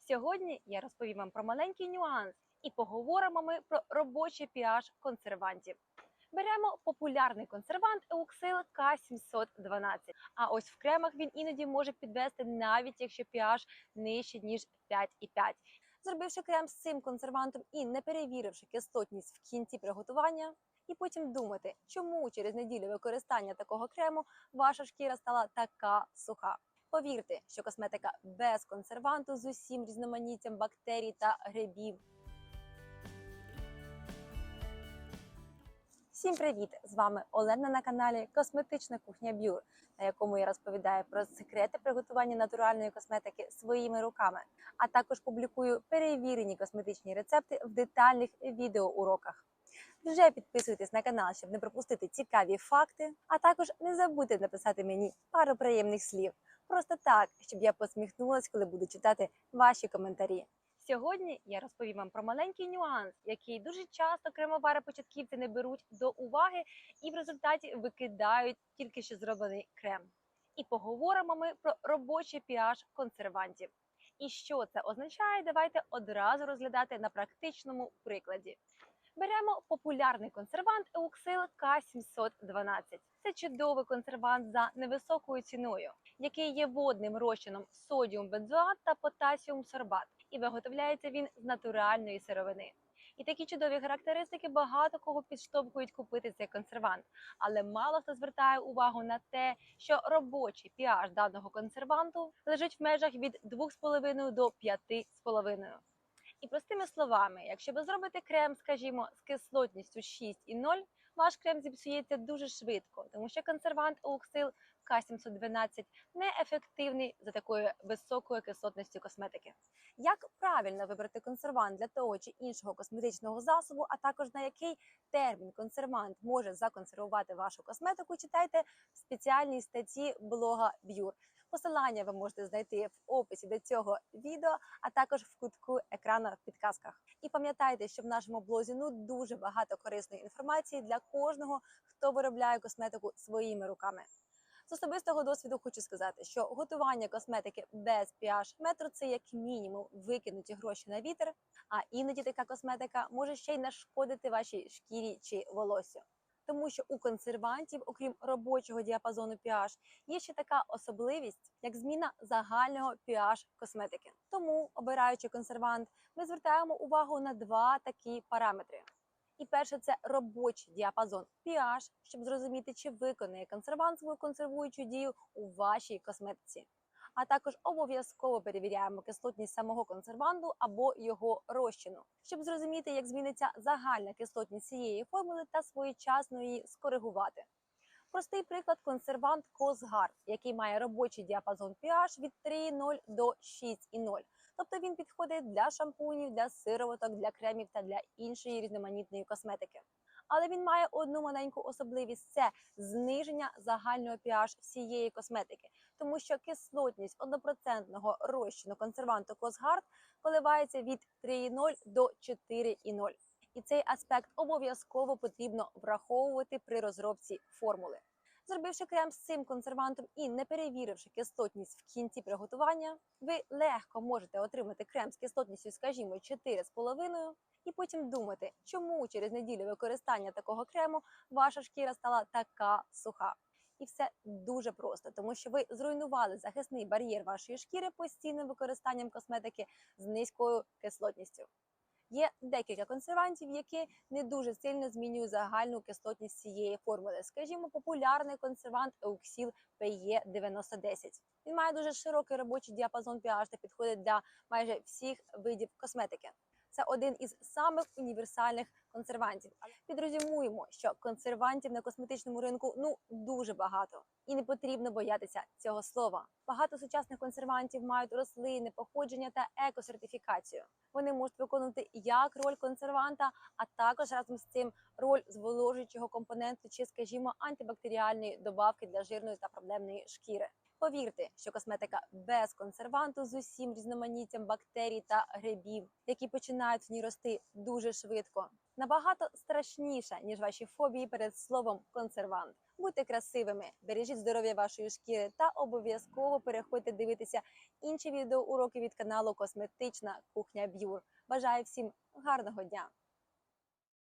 Сьогодні я розповім вам про маленький нюанс і поговоримо ми про робочий pH консервантів. Беремо популярний консервант Euxil K712, а ось в кремах він іноді може підвести, навіть якщо pH нижче, ніж 5,5. Зробивши крем з цим консервантом і не перевіривши кислотність в кінці приготування, і потім думати, чому через неділю використання такого крему ваша шкіра стала така суха. Повірте, що косметика без консерванту з усім різноманіттям бактерій та грибів. Всім привіт! З вами Олена на каналі Косметична кухня Б'юр, на якому я розповідаю про секрети приготування натуральної косметики своїми руками, а також публікую перевірені косметичні рецепти в детальних відеоуроках. Вже підписуйтесь на канал, щоб не пропустити цікаві факти, а також не забудьте написати мені пару приємних слів. Просто так, щоб я посміхнулась, коли буду читати ваші коментарі. Сьогодні я розповім вам про маленький нюанс, який дуже часто кремовари-початківці не беруть до уваги і в результаті викидають тільки що зроблений крем. І поговоримо ми про робочий pH консервантів. І що це означає, давайте одразу розглядати на практичному прикладі. Беремо популярний консервант Euxil K712. Це чудовий консервант за невисокою ціною, який є водним розчином содіум-бензоат та потасіум-сорбат, і виготовляється він з натуральної сировини. І такі чудові характеристики багато кого підштовхують купити цей консервант, але мало хто звертає увагу на те, що робочий pH даного консерванту лежить в межах від 2,5 до 5,5. І простими словами, якщо ви зробите крем, скажімо, з кислотністю 6,0, ваш крем зіпсується дуже швидко, тому що консервант Euxil K712 неефективний за такою високою кислотністю косметики. Як правильно вибрати консервант для того чи іншого косметичного засобу, а також на який термін консервант може законсервувати вашу косметику, читайте в спеціальній статті блога Б'юр. Посилання ви можете знайти в описі до цього відео, а також в кутку екрану в підказках. І пам'ятайте, що в нашому блозі дуже багато корисної інформації для кожного, хто виробляє косметику своїми руками. З особистого досвіду хочу сказати, що готування косметики без pH-метру – це як мінімум викинуті гроші на вітер, а іноді така косметика може ще й нашкодити вашій шкірі чи волоссю. Тому що у консервантів, окрім робочого діапазону pH, є ще така особливість, як зміна загального pH косметики. Тому, обираючи консервант, ми звертаємо увагу на два такі параметри. І перше – це робочий діапазон pH, щоб зрозуміти, чи виконує консервант свою консервуючу дію у вашій косметиці. А також обов'язково перевіряємо кислотність самого консерванту або його розчину, щоб зрозуміти, як зміниться загальна кислотність цієї формули та своєчасно її скоригувати. Простий приклад – консервант Cosgar, який має робочий діапазон pH від 3,0 до 6,0. Тобто він підходить для шампунів, для сироваток, для кремів та для іншої різноманітної косметики. Але він має одну маленьку особливість – це зниження загального pH всієї косметики. Тому що кислотність 1% розчину консерванту Cosgar коливається від 3,0 до 4,0. І цей аспект обов'язково потрібно враховувати при розробці формули. Зробивши крем з цим консервантом і не перевіривши кислотність в кінці приготування, ви легко можете отримати крем з кислотністю, скажімо, 4,5, і потім думати, чому через неділю використання такого крему ваша шкіра стала така суха. І все дуже просто, тому що ви зруйнували захисний бар'єр вашої шкіри постійним використанням косметики з низькою кислотністю. Є декілька консервантів, які не дуже сильно змінюють загальну кислотність цієї формули. Скажімо, популярний консервант Euxil PE9010. Він має дуже широкий робочий діапазон pH та підходить для майже всіх видів косметики. Це один із самих універсальних консервантів. Підрозумуємо, що консервантів на косметичному ринку дуже багато. І не потрібно боятися цього слова. Багато сучасних консервантів мають рослинне походження та екосертифікацію. Вони можуть виконувати як роль консерванта, а також разом з цим роль зволожуючого компоненту чи, скажімо, антибактеріальної добавки для жирної та проблемної шкіри. Повірте, що косметика без консерванту з усім різноманіттям бактерій та грибів, які починають в ній рости дуже швидко, набагато страшніша, ніж ваші фобії перед словом консервант. Будьте красивими, бережіть здоров'я вашої шкіри та обов'язково переходьте дивитися інші відеоуроки від каналу Косметична кухня Б'юр. Бажаю всім гарного дня!